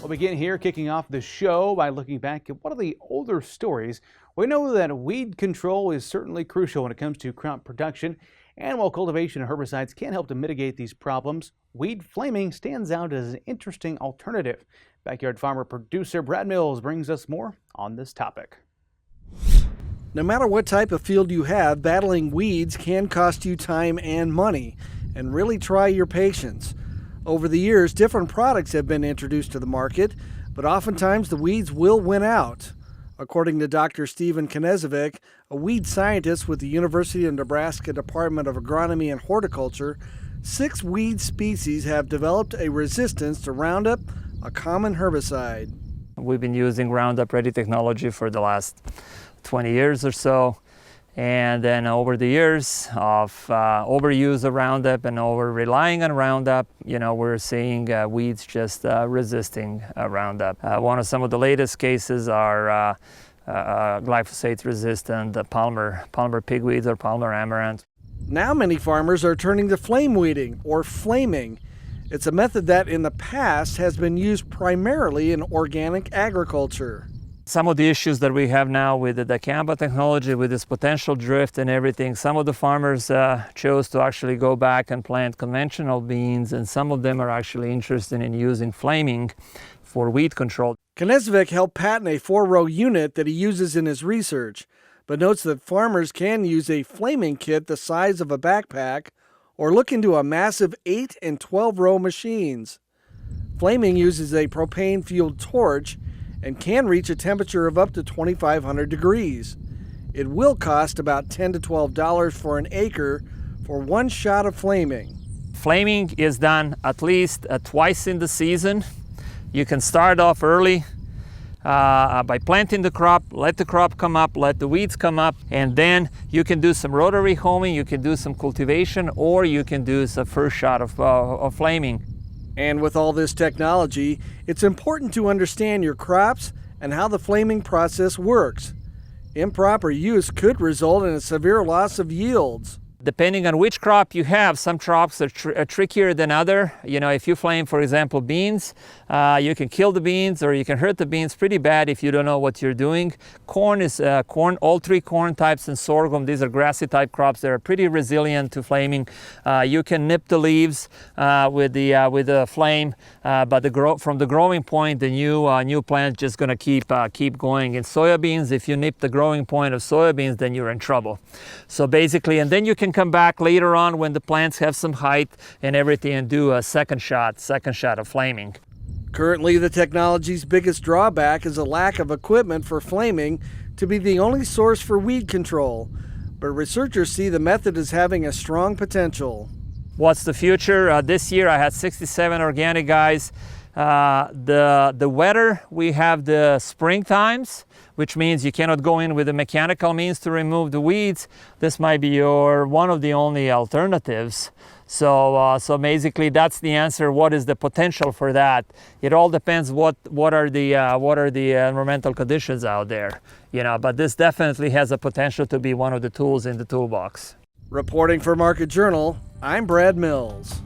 We'll begin here, kicking off the show by looking back at one of the older stories. We know that weed control is certainly crucial when it comes to crop production. And while cultivation and herbicides can help to mitigate these problems, weed flaming stands out as an interesting alternative. Backyard farmer producer Brad Mills brings us more on this topic. No matter what type of field you have, battling weeds can cost you time and money, and really try your patience. Over the years, different products have been introduced to the market, but oftentimes the weeds will win out. According to Dr. Stephen Knezevic, a weed scientist with the University of Nebraska Department of Agronomy and Horticulture, 6 weed species have developed a resistance to Roundup, a common herbicide. We've been using Roundup Ready technology for the last 20 years or so. And then over the years of overuse of Roundup and over relying on Roundup, we're seeing weeds just resisting Roundup. One of some of the latest cases are glyphosate-resistant Palmer pigweeds or Palmer amaranth. Now many farmers are turning to flame weeding or flaming. It's a method that in the past has been used primarily in organic agriculture. Some of the issues that we have now with the dicamba technology, with this potential drift and everything, some of the farmers chose to actually go back and plant conventional beans, and some of them are actually interested in using flaming for weed control. Knezevic helped patent a 4-row unit that he uses in his research, but notes that farmers can use a flaming kit the size of a backpack or look into a massive 8 and 12-row machines. Flaming uses a propane-fueled torch and can reach a temperature of up to 2,500 degrees. It will cost about $10 to $12 for an acre for one shot of flaming. Flaming is done at least twice in the season. You can start off early by planting the crop, let the crop come up, let the weeds come up, and then you can do some rotary homing, you can do some cultivation, or you can do the first shot of flaming. And with all this technology, it's important to understand your crops and how the flaming process works. Improper use could result in a severe loss of yields. Depending on which crop you have, some crops are trickier than other. If you flame, for example, beans, you can kill the beans or you can hurt the beans pretty bad if you don't know what you're doing. Corn is all 3 corn types, and sorghum. These are grassy type crops that are pretty resilient to flaming. You can nip the leaves with the flame, but from the growing point, the new plant just going to keep going. In soybeans, if you nip the growing point of soybeans, then you're in trouble. So basically, and then you can come back later on when the plants have some height and everything and do a second shot of flaming. Currently, the technology's biggest drawback is a lack of equipment for flaming to be the only source for weed control. But researchers see the method as having a strong potential. What's the future? This year I had 67 organic guys. The wetter we have the spring times, which means you cannot go in with the mechanical means to remove the weeds. This might be one of the only alternatives. So basically that's the answer. What is the potential for that? It all depends what are the environmental conditions out there. But this definitely has a potential to be one of the tools in the toolbox. Reporting for Market Journal, I'm Brad Mills.